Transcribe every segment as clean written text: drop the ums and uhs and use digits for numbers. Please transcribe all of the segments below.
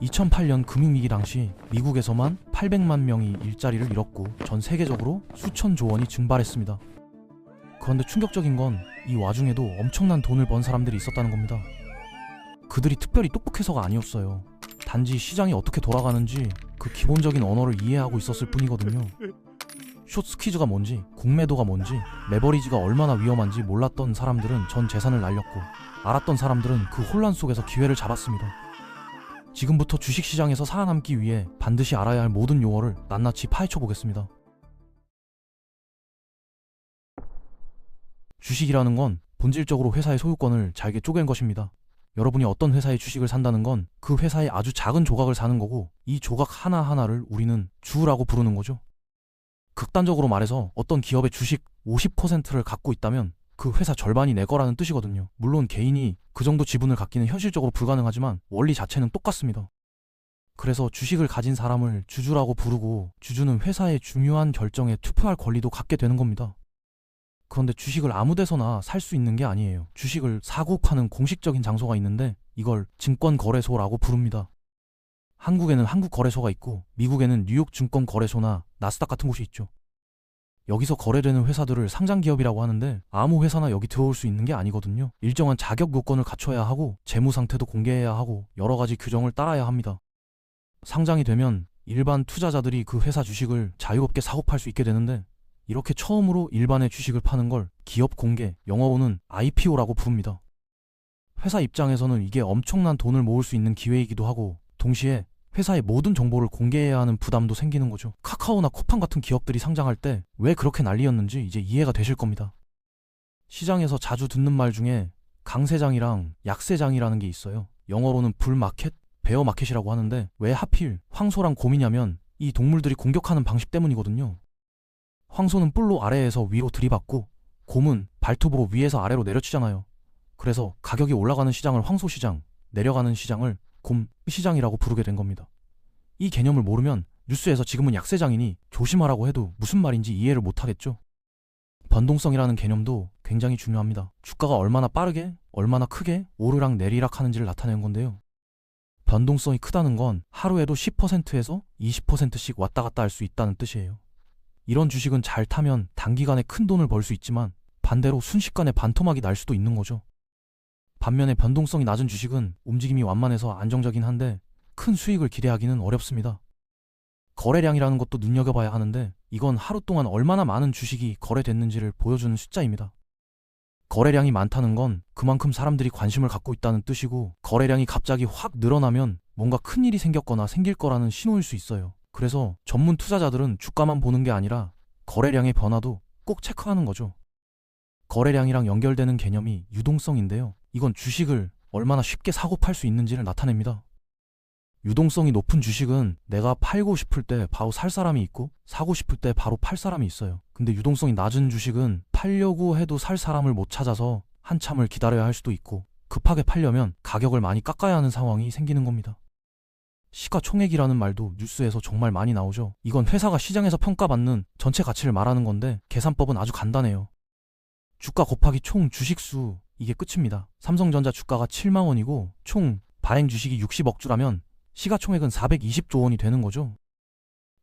2008년 금융위기 당시 미국에서만 800만 명이 일자리를 잃었고 전 세계적으로 수천조 원이 증발했습니다. 그런데 충격적인 건 이 와중에도 엄청난 돈을 번 사람들이 있었다는 겁니다. 그들이 특별히 똑똑해서가 아니었어요. 단지 시장이 어떻게 돌아가는지 그 기본적인 언어를 이해하고 있었을 뿐이거든요. 숏스퀴즈가 뭔지, 공매도가 뭔지, 레버리지가 얼마나 위험한지 몰랐던 사람들은 전 재산을 날렸고, 알았던 사람들은 그 혼란 속에서 기회를 잡았습니다. 지금부터 주식시장에서 살아남기 위해 반드시 알아야 할 모든 용어를 낱낱이 파헤쳐 보겠습니다. 주식이라는 건 본질적으로 회사의 소유권을 잘게 쪼갠 것입니다. 여러분이 어떤 회사의 주식을 산다는 건 그 회사의 아주 작은 조각을 사는 거고, 이 조각 하나하나를 우리는 주라고 부르는 거죠. 극단적으로 말해서 어떤 기업의 주식 50%를 갖고 있다면 그 회사 절반이 내 거라는 뜻이거든요. 물론 개인이 그 정도 지분을 갖기는 현실적으로 불가능하지만 원리 자체는 똑같습니다. 그래서 주식을 가진 사람을 주주라고 부르고, 주주는 회사의 중요한 결정에 투표할 권리도 갖게 되는 겁니다. 그런데 주식을 아무 데서나 살 수 있는 게 아니에요. 주식을 사고 파는 공식적인 장소가 있는데 이걸 증권거래소라고 부릅니다. 한국에는 한국거래소가 있고 미국에는 뉴욕증권거래소나 나스닥 같은 곳이 있죠. 여기서 거래되는 회사들을 상장기업이라고 하는데 아무 회사나 여기 들어올 수 있는 게 아니거든요. 일정한 자격 요건을 갖춰야 하고 재무 상태도 공개해야 하고 여러 가지 규정을 따라야 합니다. 상장이 되면 일반 투자자들이 그 회사 주식을 자유롭게 사고 팔 수 있게 되는데, 이렇게 처음으로 일반의 주식을 파는 걸 기업 공개, 영어로는 IPO라고 부릅니다. 회사 입장에서는 이게 엄청난 돈을 모을 수 있는 기회이기도 하고, 동시에 회사의 모든 정보를 공개해야 하는 부담도 생기는 거죠. 카카오나 쿠팡 같은 기업들이 상장할 때 왜 그렇게 난리였는지 이제 이해가 되실 겁니다. 시장에서 자주 듣는 말 중에 강세장이랑 약세장이라는 게 있어요. 영어로는 불마켓, 베어마켓이라고 하는데 왜 하필 황소랑 곰이냐면 이 동물들이 공격하는 방식 때문이거든요. 황소는 뿔로 아래에서 위로 들이받고 곰은 발톱으로 위에서 아래로 내려치잖아요. 그래서 가격이 올라가는 시장을 황소시장, 내려가는 시장을 곰시장이라고 부르게 된 겁니다. 이 개념을 모르면 뉴스에서 지금은 약세장이니 조심하라고 해도 무슨 말인지 이해를 못하겠죠. 변동성이라는 개념도 굉장히 중요합니다. 주가가 얼마나 빠르게, 얼마나 크게 오르락 내리락 하는지를 나타내는 건데요. 변동성이 크다는 건 하루에도 10%에서 20%씩 왔다 갔다 할 수 있다는 뜻이에요. 이런 주식은 잘 타면 단기간에 큰 돈을 벌 수 있지만 반대로 순식간에 반토막이 날 수도 있는 거죠. 반면에 변동성이 낮은 주식은 움직임이 완만해서 안정적이긴 한데 큰 수익을 기대하기는 어렵습니다. 거래량이라는 것도 눈여겨봐야 하는데 이건 하루 동안 얼마나 많은 주식이 거래됐는지를 보여주는 숫자입니다. 거래량이 많다는 건 그만큼 사람들이 관심을 갖고 있다는 뜻이고, 거래량이 갑자기 확 늘어나면 뭔가 큰일이 생겼거나 생길 거라는 신호일 수 있어요. 그래서 전문 투자자들은 주가만 보는 게 아니라 거래량의 변화도 꼭 체크하는 거죠. 거래량이랑 연결되는 개념이 유동성인데요. 이건 주식을 얼마나 쉽게 사고 팔 수 있는지를 나타냅니다. 유동성이 높은 주식은 내가 팔고 싶을 때 바로 살 사람이 있고 사고 싶을 때 바로 팔 사람이 있어요. 근데 유동성이 낮은 주식은 팔려고 해도 살 사람을 못 찾아서 한참을 기다려야 할 수도 있고, 급하게 팔려면 가격을 많이 깎아야 하는 상황이 생기는 겁니다. 시가총액이라는 말도 뉴스에서 정말 많이 나오죠. 이건 회사가 시장에서 평가받는 전체 가치를 말하는 건데 계산법은 아주 간단해요. 주가 곱하기 총 주식수, 이게 끝입니다. 삼성전자 주가가 7만 원이고 총 발행 주식이 60억 주라면 시가총액은 420조 원이 되는 거죠.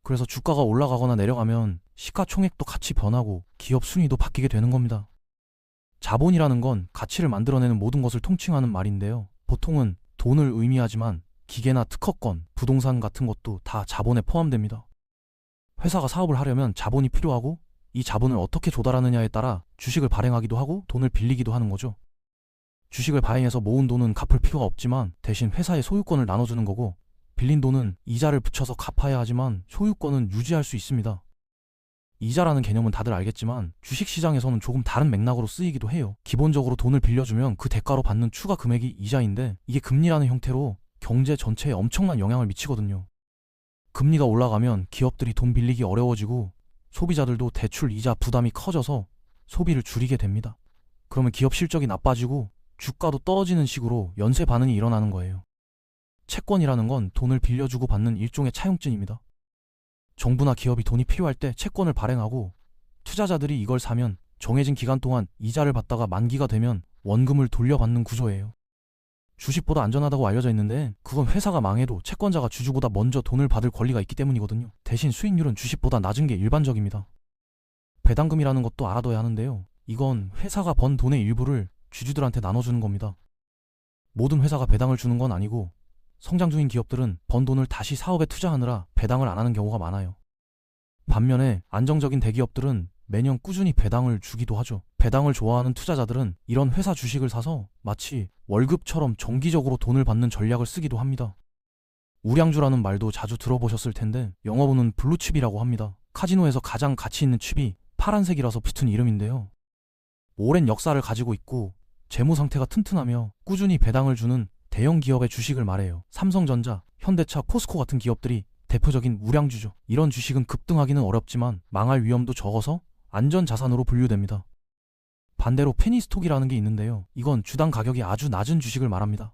그래서 주가가 올라가거나 내려가면 시가총액도 같이 변하고 기업 순위도 바뀌게 되는 겁니다. 자본이라는 건 가치를 만들어내는 모든 것을 통칭하는 말인데요. 보통은 돈을 의미하지만 기계나 특허권, 부동산 같은 것도 다 자본에 포함됩니다. 회사가 사업을 하려면 자본이 필요하고 이 자본을 어떻게 조달하느냐에 따라 주식을 발행하기도 하고 돈을 빌리기도 하는 거죠. 주식을 발행해서 모은 돈은 갚을 필요가 없지만 대신 회사의 소유권을 나눠주는 거고, 빌린 돈은 이자를 붙여서 갚아야 하지만 소유권은 유지할 수 있습니다. 이자라는 개념은 다들 알겠지만 주식시장에서는 조금 다른 맥락으로 쓰이기도 해요. 기본적으로 돈을 빌려주면 그 대가로 받는 추가 금액이 이자인데, 이게 금리라는 형태로 경제 전체에 엄청난 영향을 미치거든요. 금리가 올라가면 기업들이 돈 빌리기 어려워지고 소비자들도 대출 이자 부담이 커져서 소비를 줄이게 됩니다. 그러면 기업 실적이 나빠지고 주가도 떨어지는 식으로 연쇄 반응이 일어나는 거예요. 채권이라는 건 돈을 빌려주고 받는 일종의 차용증입니다. 정부나 기업이 돈이 필요할 때 채권을 발행하고 투자자들이 이걸 사면 정해진 기간 동안 이자를 받다가 만기가 되면 원금을 돌려받는 구조예요. 주식보다 안전하다고 알려져 있는데 그건 회사가 망해도 채권자가 주주보다 먼저 돈을 받을 권리가 있기 때문이거든요. 대신 수익률은 주식보다 낮은 게 일반적입니다. 배당금이라는 것도 알아둬야 하는데요. 이건 회사가 번 돈의 일부를 주주들한테 나눠주는 겁니다. 모든 회사가 배당을 주는 건 아니고 성장 중인 기업들은 번 돈을 다시 사업에 투자하느라 배당을 안 하는 경우가 많아요. 반면에 안정적인 대기업들은 매년 꾸준히 배당을 주기도 하죠. 배당을 좋아하는 투자자들은 이런 회사 주식을 사서 마치 월급처럼 정기적으로 돈을 받는 전략을 쓰기도 합니다. 우량주라는 말도 자주 들어보셨을 텐데 영어로는 블루칩이라고 합니다. 카지노에서 가장 가치 있는 칩이 파란색이라서 붙은 이름인데요. 오랜 역사를 가지고 있고 재무 상태가 튼튼하며 꾸준히 배당을 주는 대형 기업의 주식을 말해요. 삼성전자, 현대차, 포스코 같은 기업들이 대표적인 우량주죠. 이런 주식은 급등하기는 어렵지만 망할 위험도 적어서 안전자산으로 분류됩니다. 반대로 페니스톡이라는 게 있는데요. 이건 주당 가격이 아주 낮은 주식을 말합니다.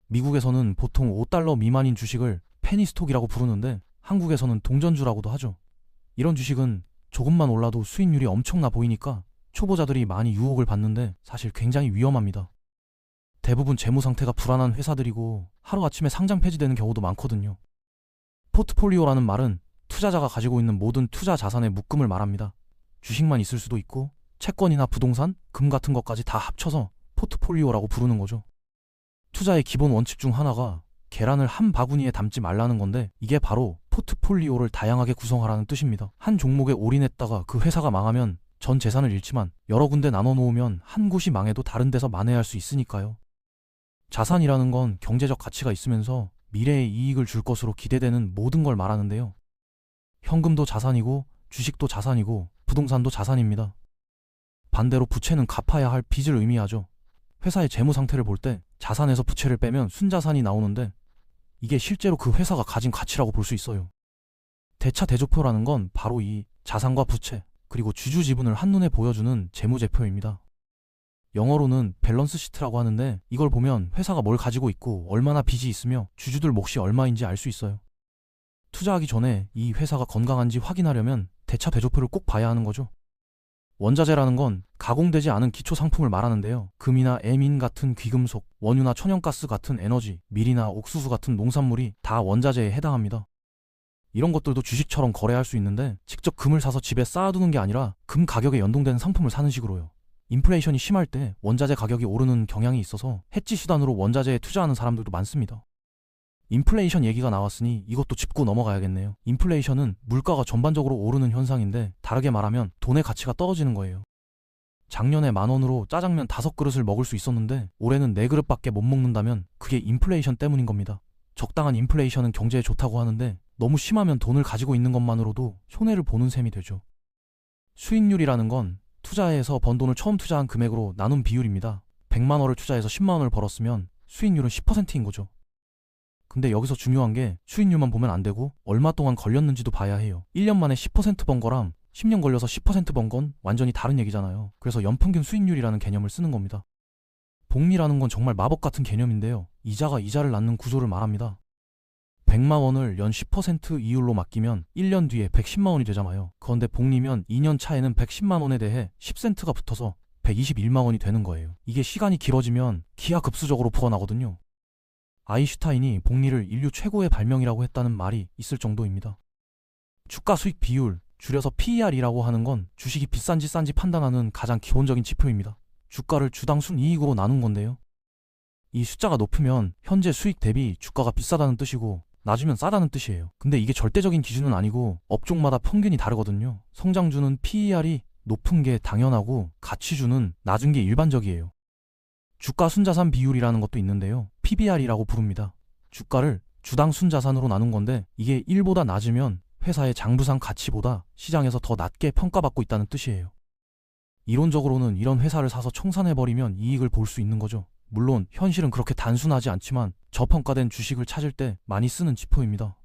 미국에서는 보통 $5 미만인 주식을 페니스톡이라고 부르는데 한국에서는 동전주라고도 하죠. 이런 주식은 조금만 올라도 수익률이 엄청나 보이니까 초보자들이 많이 유혹을 받는데 사실 굉장히 위험합니다. 대부분 재무 상태가 불안한 회사들이고 하루아침에 상장 폐지되는 경우도 많거든요. 포트폴리오라는 말은 투자자가 가지고 있는 모든 투자 자산의 묶음을 말합니다. 주식만 있을 수도 있고 채권이나 부동산, 금 같은 것까지 다 합쳐서 포트폴리오라고 부르는 거죠. 투자의 기본 원칙 중 하나가 계란을 한 바구니에 담지 말라는 건데 이게 바로 포트폴리오를 다양하게 구성하라는 뜻입니다. 한 종목에 올인했다가 그 회사가 망하면 전 재산을 잃지만 여러 군데 나눠 놓으면 한 곳이 망해도 다른 데서 만회할 수 있으니까요. 자산이라는 건 경제적 가치가 있으면서 미래의 이익을 줄 것으로 기대되는 모든 걸 말하는데요. 현금도 자산이고 주식도 자산이고 부동산도 자산입니다. 반대로 부채는 갚아야 할 빚을 의미하죠. 회사의 재무 상태를 볼 때 자산에서 부채를 빼면 순자산이 나오는데 이게 실제로 그 회사가 가진 가치라고 볼 수 있어요. 대차대조표라는 건 바로 이 자산과 부채 그리고 주주 지분을 한눈에 보여주는 재무제표입니다. 영어로는 밸런스 시트라고 하는데 이걸 보면 회사가 뭘 가지고 있고 얼마나 빚이 있으며 주주들 몫이 얼마인지 알 수 있어요. 투자하기 전에 이 회사가 건강한지 확인하려면 대차대조표를 꼭 봐야 하는 거죠. 원자재라는 건 가공되지 않은 기초 상품을 말하는데요. 금이나 애민 같은 귀금속, 원유나 천연가스 같은 에너지, 밀이나 옥수수 같은 농산물이 다 원자재에 해당합니다. 이런 것들도 주식처럼 거래할 수 있는데 직접 금을 사서 집에 쌓아두는 게 아니라 금 가격에 연동되는 상품을 사는 식으로요. 인플레이션이 심할 때 원자재 가격이 오르는 경향이 있어서 해지 수단으로 원자재에 투자하는 사람들도 많습니다. 인플레이션 얘기가 나왔으니 이것도 짚고 넘어가야겠네요. 인플레이션은 물가가 전반적으로 오르는 현상인데 다르게 말하면 돈의 가치가 떨어지는 거예요. 작년에 10,000원으로 짜장면 5그릇을 먹을 수 있었는데 올해는 4그릇밖에 못 먹는다면 그게 인플레이션 때문인 겁니다. 적당한 인플레이션은 경제에 좋다고 하는데 너무 심하면 돈을 가지고 있는 것만으로도 손해를 보는 셈이 되죠. 수익률이라는 건 투자해서 번 돈을 처음 투자한 금액으로 나눈 비율입니다. 100만원을 투자해서 10만원을 벌었으면 수익률은 10%인 거죠. 근데 여기서 중요한 게 수익률만 보면 안 되고 얼마 동안 걸렸는지도 봐야 해요. 1년 만에 10% 번 거랑 10년 걸려서 10% 번 건 완전히 다른 얘기잖아요. 그래서 연평균 수익률이라는 개념을 쓰는 겁니다. 복리라는 건 정말 마법 같은 개념인데요. 이자가 이자를 낳는 구조를 말합니다. 100만 원을 연 10% 이율로 맡기면 1년 뒤에 110만 원이 되잖아요. 그런데 복리면 2년 차에는 110만 원에 대해 10센트가 붙어서 121만 원이 되는 거예요. 이게 시간이 길어지면 기하급수적으로 불어나거든요. 아인슈타인이 복리를 인류 최고의 발명이라고 했다는 말이 있을 정도입니다. 주가 수익 비율, 줄여서 PER이라고 하는 건 주식이 비싼지 싼지 판단하는 가장 기본적인 지표입니다. 주가를 주당 순이익으로 나눈 건데요. 이 숫자가 높으면 현재 수익 대비 주가가 비싸다는 뜻이고 낮으면 싸다는 뜻이에요. 근데 이게 절대적인 기준은 아니고 업종마다 평균이 다르거든요. 성장주는 PER이 높은 게 당연하고 가치주는 낮은 게 일반적이에요. 주가 순자산 비율이라는 것도 있는데요. PBR이라고 부릅니다. 주가를 주당 순자산으로 나눈 건데 이게 1보다 낮으면 회사의 장부상 가치보다 시장에서 더 낮게 평가받고 있다는 뜻이에요. 이론적으로는 이런 회사를 사서 청산해버리면 이익을 볼 수 있는 거죠. 물론 현실은 그렇게 단순하지 않지만 저평가된 주식을 찾을 때 많이 쓰는 지표입니다.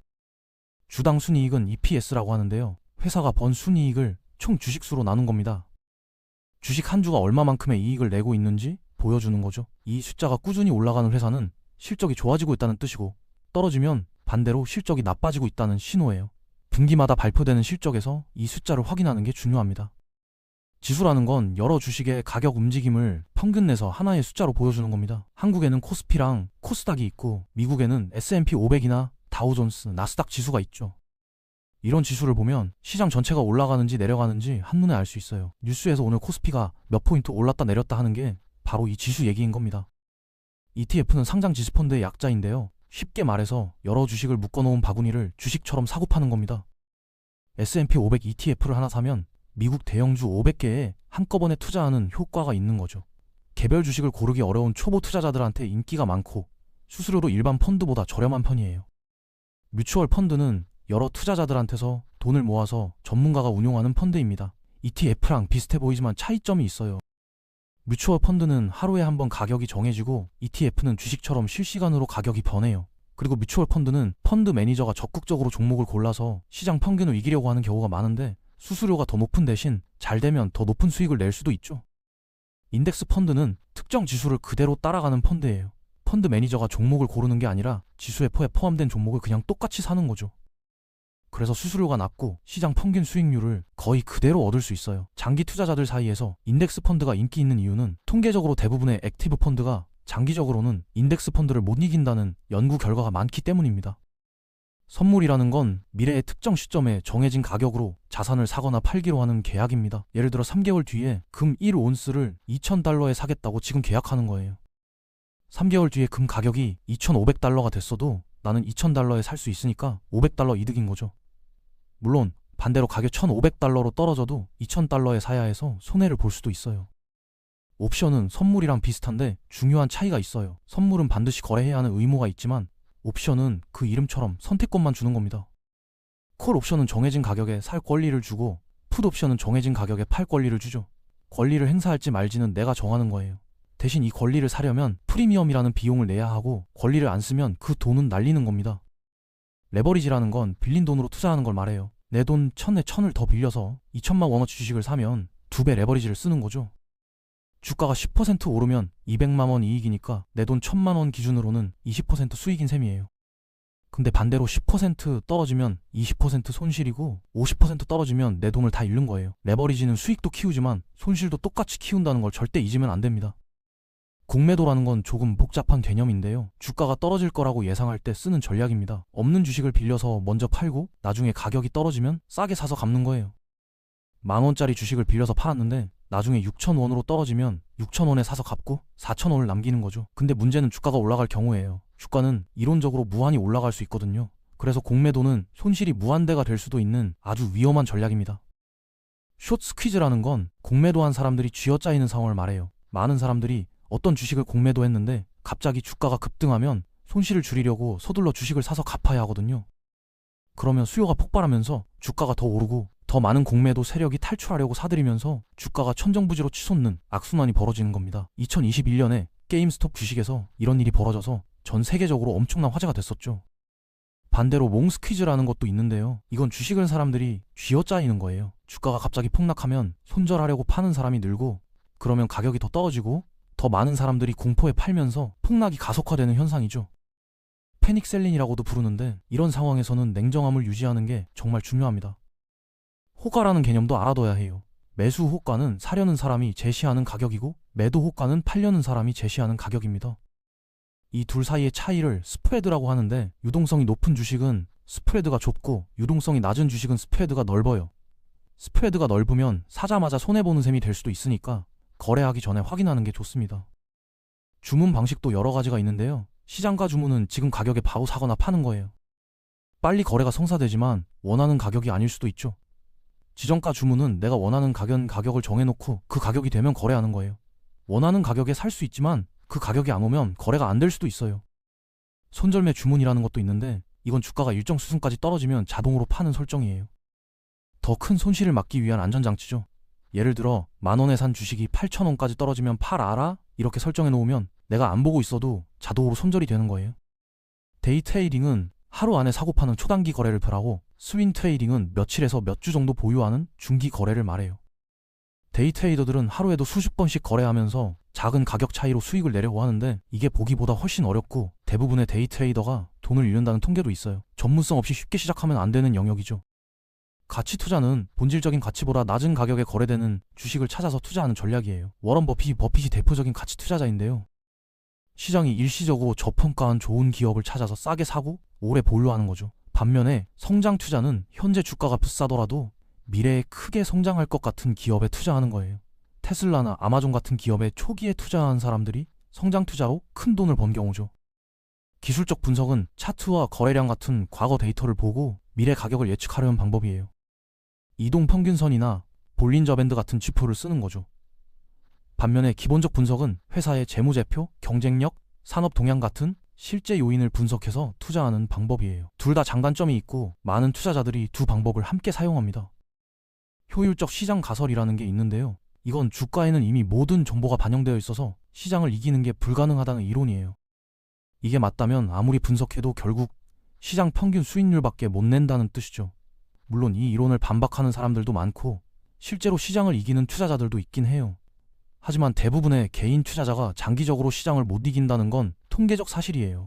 주당 순이익은 EPS라고 하는데요. 회사가 번 순이익을 총 주식수로 나눈 겁니다. 주식 한 주가 얼마만큼의 이익을 내고 있는지 보여주는 거죠. 이 숫자가 꾸준히 올라가는 회사는 실적이 좋아지고 있다는 뜻이고 떨어지면 반대로 실적이 나빠지고 있다는 신호예요. 분기마다 발표되는 실적에서 이 숫자를 확인하는 게 중요합니다. 지수라는 건 여러 주식의 가격 움직임을 평균 내서 하나의 숫자로 보여주는 겁니다. 한국에는 코스피랑 코스닥이 있고 미국에는 S&P 500이나 다우존스, 나스닥 지수가 있죠. 이런 지수를 보면 시장 전체가 올라가는지 내려가는지 한눈에 알 수 있어요. 뉴스에서 오늘 코스피가 몇 포인트 올랐다 내렸다 하는 게 바로 이 지수 얘기인 겁니다. ETF는 상장 지수펀드의 약자인데요. 쉽게 말해서 여러 주식을 묶어놓은 바구니를 주식처럼 사고 파는 겁니다. S&P 500 ETF를 하나 사면 미국 대형주 500개에 한꺼번에 투자하는 효과가 있는 거죠. 개별 주식을 고르기 어려운 초보 투자자들한테 인기가 많고 수수료도 일반 펀드보다 저렴한 편이에요. 뮤추얼 펀드는 여러 투자자들한테서 돈을 모아서 전문가가 운용하는 펀드입니다. ETF랑 비슷해 보이지만 차이점이 있어요. 뮤추얼 펀드는 하루에 한 번 가격이 정해지고 ETF는 주식처럼 실시간으로 가격이 변해요. 그리고 뮤추얼 펀드는 펀드 매니저가 적극적으로 종목을 골라서 시장 평균을 이기려고 하는 경우가 많은데 수수료가 더 높은 대신 잘 되면 더 높은 수익을 낼 수도 있죠. 인덱스 펀드는 특정 지수를 그대로 따라가는 펀드예요. 펀드 매니저가 종목을 고르는 게 아니라 지수에 포함된 종목을 그냥 똑같이 사는 거죠. 그래서 수수료가 낮고 시장 평균 수익률을 거의 그대로 얻을 수 있어요. 장기 투자자들 사이에서 인덱스 펀드가 인기 있는 이유는 통계적으로 대부분의 액티브 펀드가 장기적으로는 인덱스 펀드를 못 이긴다는 연구 결과가 많기 때문입니다. 선물이라는 건 미래의 특정 시점에 정해진 가격으로 자산을 사거나 팔기로 하는 계약입니다. 예를 들어 3개월 뒤에 금 1온스를 $2,000에 사겠다고 지금 계약하는 거예요. 3개월 뒤에 금 가격이 $2,500가 됐어도 나는 $2,000에 살 수 있으니까 $500 이득인 거죠. 물론 반대로 가격 $1,500로 떨어져도 $2,000에 사야 해서 손해를 볼 수도 있어요. 옵션은 선물이랑 비슷한데 중요한 차이가 있어요. 선물은 반드시 거래해야 하는 의무가 있지만 옵션은 그 이름처럼 선택권만 주는 겁니다. 콜 옵션은 정해진 가격에 살 권리를 주고 풋 옵션은 정해진 가격에 팔 권리를 주죠. 권리를 행사할지 말지는 내가 정하는 거예요. 대신 이 권리를 사려면 프리미엄이라는 비용을 내야 하고 권리를 안 쓰면 그 돈은 날리는 겁니다. 레버리지라는 건 빌린 돈으로 투자하는 걸 말해요. 내 돈 1,000에 1,000을 더 빌려서 2천만 원어치 주식을 사면 2배 레버리지를 쓰는 거죠. 주가가 10% 오르면 200만 원 이익이니까 내 돈 1,000만 원 기준으로는 20% 수익인 셈이에요. 근데 반대로 10% 떨어지면 20% 손실이고 50% 떨어지면 내 돈을 다 잃는 거예요. 레버리지는 수익도 키우지만 손실도 똑같이 키운다는 걸 절대 잊으면 안 됩니다. 공매도라는 건 조금 복잡한 개념인데요. 주가가 떨어질 거라고 예상할 때 쓰는 전략입니다. 없는 주식을 빌려서 먼저 팔고 나중에 가격이 떨어지면 싸게 사서 갚는 거예요. 10,000원짜리 주식을 빌려서 팔았는데 나중에 6,000원으로 떨어지면 6,000원에 사서 갚고 4,000원을 남기는 거죠. 근데 문제는 주가가 올라갈 경우예요. 주가는 이론적으로 무한히 올라갈 수 있거든요. 그래서 공매도는 손실이 무한대가 될 수도 있는 아주 위험한 전략입니다. 숏 스퀴즈라는 건 공매도한 사람들이 쥐어짜이는 상황을 말해요. 많은 사람들이 어떤 주식을 공매도했는데 갑자기 주가가 급등하면 손실을 줄이려고 서둘러 주식을 사서 갚아야 하거든요. 그러면 수요가 폭발하면서 주가가 더 오르고 더 많은 공매도 세력이 탈출하려고 사들이면서 주가가 천정부지로 치솟는 악순환이 벌어지는 겁니다. 2021년에 게임스톱 주식에서 이런 일이 벌어져서 전 세계적으로 엄청난 화제가 됐었죠. 반대로 몽스퀴즈라는 것도 있는데요. 이건 주식을 사람들이 쥐어짜이는 거예요. 주가가 갑자기 폭락하면 손절하려고 파는 사람이 늘고 그러면 가격이 더 떨어지고 더 많은 사람들이 공포에 팔면서 폭락이 가속화되는 현상이죠. 패닉셀링이라고도 부르는데 이런 상황에서는 냉정함을 유지하는 게 정말 중요합니다. 호가라는 개념도 알아둬야 해요. 매수 호가는 사려는 사람이 제시하는 가격이고 매도 호가는 팔려는 사람이 제시하는 가격입니다. 이 둘 사이의 차이를 스프레드라고 하는데 유동성이 높은 주식은 스프레드가 좁고 유동성이 낮은 주식은 스프레드가 넓어요. 스프레드가 넓으면 사자마자 손해보는 셈이 될 수도 있으니까 거래하기 전에 확인하는 게 좋습니다. 주문 방식도 여러 가지가 있는데요. 시장가 주문은 지금 가격에 바로 사거나 파는 거예요. 빨리 거래가 성사되지만 원하는 가격이 아닐 수도 있죠. 지정가 주문은 내가 원하는 가격을 정해놓고 그 가격이 되면 거래하는 거예요. 원하는 가격에 살 수 있지만 그 가격이 안 오면 거래가 안 될 수도 있어요. 손절매 주문이라는 것도 있는데 이건 주가가 일정 수준까지 떨어지면 자동으로 파는 설정이에요. 더 큰 손실을 막기 위한 안전장치죠. 예를 들어 10,000원에 산 주식이 8,000원까지 떨어지면 팔아라 이렇게 설정해 놓으면 내가 안 보고 있어도 자동으로 손절이 되는 거예요. 데이 트레이딩은 하루 안에 사고 파는 초단기 거래를 표하고 스윙 트레이딩은 며칠에서 몇 주 정도 보유하는 중기 거래를 말해요. 데이 트레이더들은 하루에도 수십 번씩 거래하면서 작은 가격 차이로 수익을 내려고 하는데 이게 보기보다 훨씬 어렵고 대부분의 데이 트레이더가 돈을 잃는다는 통계도 있어요. 전문성 없이 쉽게 시작하면 안 되는 영역이죠. 가치 투자는 본질적인 가치보다 낮은 가격에 거래되는 주식을 찾아서 투자하는 전략이에요. 워런 버핏이 대표적인 가치 투자자인데요. 시장이 일시적으로 저평가한 좋은 기업을 찾아서 싸게 사고 오래 보유하는 거죠. 반면에 성장 투자는 현재 주가가 비싸더라도 미래에 크게 성장할 것 같은 기업에 투자하는 거예요. 테슬라나 아마존 같은 기업에 초기에 투자한 사람들이 성장 투자로 큰 돈을 번 경우죠. 기술적 분석은 차트와 거래량 같은 과거 데이터를 보고 미래 가격을 예측하려는 방법이에요. 이동평균선이나 볼린저 밴드 같은 지표를 쓰는 거죠. 반면에 기본적 분석은 회사의 재무제표, 경쟁력, 산업 동향 같은 실제 요인을 분석해서 투자하는 방법이에요. 둘 다 장단점이 있고 많은 투자자들이 두 방법을 함께 사용합니다. 효율적 시장 가설이라는 게 있는데요. 이건 주가에는 이미 모든 정보가 반영되어 있어서 시장을 이기는 게 불가능하다는 이론이에요. 이게 맞다면 아무리 분석해도 결국 시장 평균 수익률밖에 못 낸다는 뜻이죠. 물론 이 이론을 반박하는 사람들도 많고 실제로 시장을 이기는 투자자들도 있긴 해요. 하지만 대부분의 개인 투자자가 장기적으로 시장을 못 이긴다는 건 통계적 사실이에요.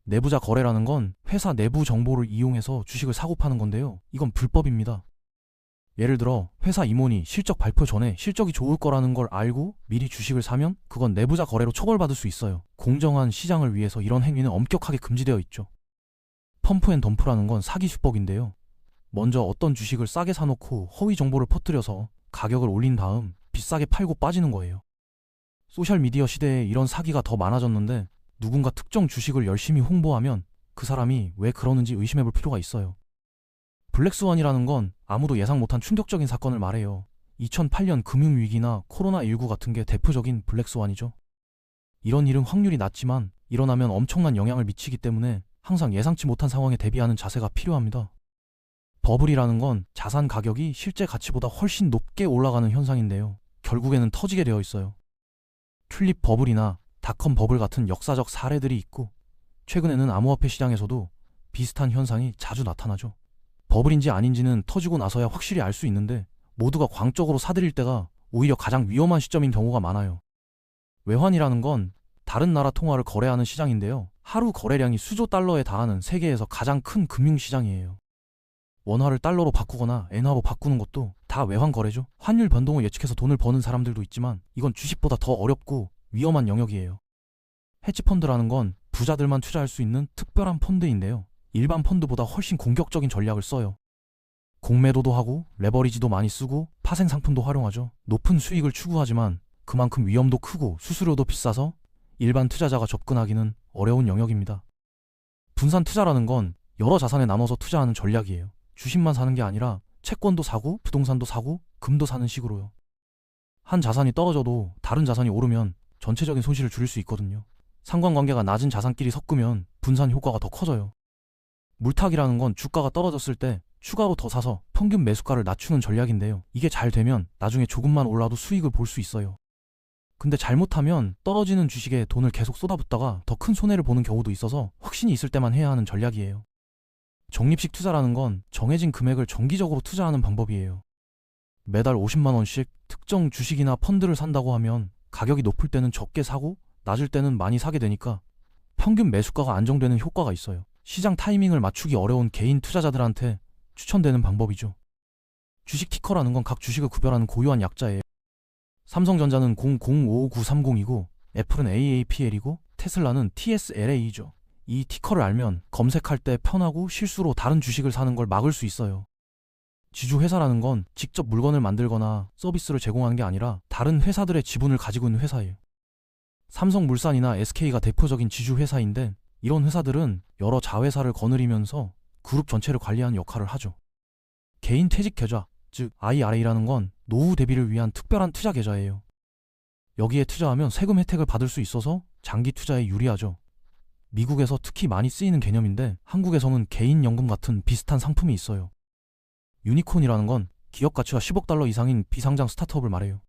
내부자 거래라는 건 회사 내부 정보를 이용해서 주식을 사고 파는 건데요. 이건 불법입니다. 예를 들어 회사 임원이 실적 발표 전에 실적이 좋을 거라는 걸 알고 미리 주식을 사면 그건 내부자 거래로 처벌받을 수 있어요. 공정한 시장을 위해서 이런 행위는 엄격하게 금지되어 있죠. 펌프앤덤프라는 건 사기 수법인데요. 먼저 어떤 주식을 싸게 사놓고 허위 정보를 퍼뜨려서 가격을 올린 다음 비싸게 팔고 빠지는 거예요. 소셜미디어 시대에 이런 사기가 더 많아졌는데 누군가 특정 주식을 열심히 홍보하면 그 사람이 왜 그러는지 의심해 볼 필요가 있어요. 블랙스완이라는 건 아무도 예상 못한 충격적인 사건을 말해요. 2008년 금융위기나 코로나19 같은 게 대표적인 블랙스완이죠. 이런 일은 확률이 낮지만 일어나면 엄청난 영향을 미치기 때문에 항상 예상치 못한 상황에 대비하는 자세가 필요합니다. 버블이라는 건 자산 가격이 실제 가치보다 훨씬 높게 올라가는 현상인데요. 결국에는 터지게 되어 있어요. 튤립 버블이나 닷컴 버블 같은 역사적 사례들이 있고 최근에는 암호화폐 시장에서도 비슷한 현상이 자주 나타나죠. 버블인지 아닌지는 터지고 나서야 확실히 알 수 있는데 모두가 광적으로 사들일 때가 오히려 가장 위험한 시점인 경우가 많아요. 외환이라는 건 다른 나라 통화를 거래하는 시장인데요. 하루 거래량이 수조 달러에 달하는 세계에서 가장 큰 금융시장이에요. 원화를 달러로 바꾸거나 엔화로 바꾸는 것도 다 외환 거래죠. 환율 변동을 예측해서 돈을 버는 사람들도 있지만 이건 주식보다 더 어렵고 위험한 영역이에요. 헤지펀드라는 건 부자들만 투자할 수 있는 특별한 펀드인데요. 일반 펀드보다 훨씬 공격적인 전략을 써요. 공매도도 하고 레버리지도 많이 쓰고 파생 상품도 활용하죠. 높은 수익을 추구하지만 그만큼 위험도 크고 수수료도 비싸서 일반 투자자가 접근하기는 어려운 영역입니다. 분산 투자라는 건 여러 자산에 나눠서 투자하는 전략이에요. 주식만 사는 게 아니라 채권도 사고 부동산도 사고 금도 사는 식으로요. 한 자산이 떨어져도 다른 자산이 오르면 전체적인 손실을 줄일 수 있거든요. 상관관계가 낮은 자산끼리 섞으면 분산 효과가 더 커져요. 물타기라는 건 주가가 떨어졌을 때 추가로 더 사서 평균 매수가를 낮추는 전략인데요. 이게 잘 되면 나중에 조금만 올라도 수익을 볼 수 있어요. 근데 잘못하면 떨어지는 주식에 돈을 계속 쏟아붓다가 더 큰 손해를 보는 경우도 있어서 확신이 있을 때만 해야 하는 전략이에요. 적립식 투자라는 건 정해진 금액을 정기적으로 투자하는 방법이에요. 매달 50만 원씩 특정 주식이나 펀드를 산다고 하면 가격이 높을 때는 적게 사고 낮을 때는 많이 사게 되니까 평균 매수가가 안정되는 효과가 있어요. 시장 타이밍을 맞추기 어려운 개인 투자자들한테 추천되는 방법이죠. 주식 티커라는 건 각 주식을 구별하는 고유한 약자예요. 삼성전자는 00559330이고 애플은 AAPL이고 테슬라는 TSLA죠. 이 티커를 알면 검색할 때 편하고 실수로 다른 주식을 사는 걸 막을 수 있어요. 지주회사라는 건 직접 물건을 만들거나 서비스를 제공하는 게 아니라 다른 회사들의 지분을 가지고 있는 회사예요. 삼성물산이나 SK가 대표적인 지주회사인데 이런 회사들은 여러 자회사를 거느리면서 그룹 전체를 관리하는 역할을 하죠. 개인 퇴직 계좌, 즉 IRA라는 건 노후 대비를 위한 특별한 투자 계좌예요. 여기에 투자하면 세금 혜택을 받을 수 있어서 장기 투자에 유리하죠. 미국에서 특히 많이 쓰이는 개념인데 한국에서는 개인연금 같은 비슷한 상품이 있어요. 유니콘이라는 건 기업 가치가 10억 달러 이상인 비상장 스타트업을 말해요.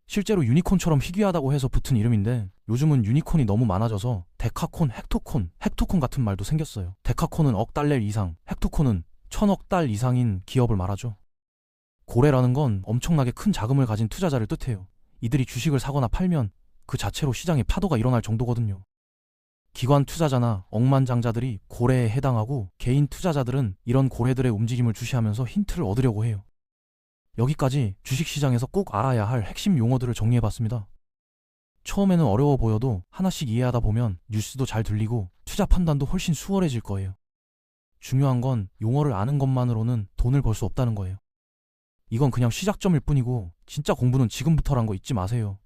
실제로 유니콘처럼 희귀하다고 해서 붙은 이름인데 요즘은 유니콘이 너무 많아져서 데카콘, 헥토콘 같은 말도 생겼어요. 데카콘은 억 달러 이상, 헥토콘은 1000억 달 이상인 기업을 말하죠. 고래라는 건 엄청나게 큰 자금을 가진 투자자를 뜻해요. 이들이 주식을 사거나 팔면 그 자체로 시장에 파도가 일어날 정도거든요. 기관 투자자나 억만장자들이 고래에 해당하고 개인 투자자들은 이런 고래들의 움직임을 주시하면서 힌트를 얻으려고 해요. 여기까지 주식시장에서 꼭 알아야 할 핵심 용어들을 정리해봤습니다. 처음에는 어려워 보여도 하나씩 이해하다 보면 뉴스도 잘 들리고 투자 판단도 훨씬 수월해질 거예요. 중요한 건 용어를 아는 것만으로는 돈을 벌 수 없다는 거예요. 이건 그냥 시작점일 뿐이고 진짜 공부는 지금부터란 거 잊지 마세요.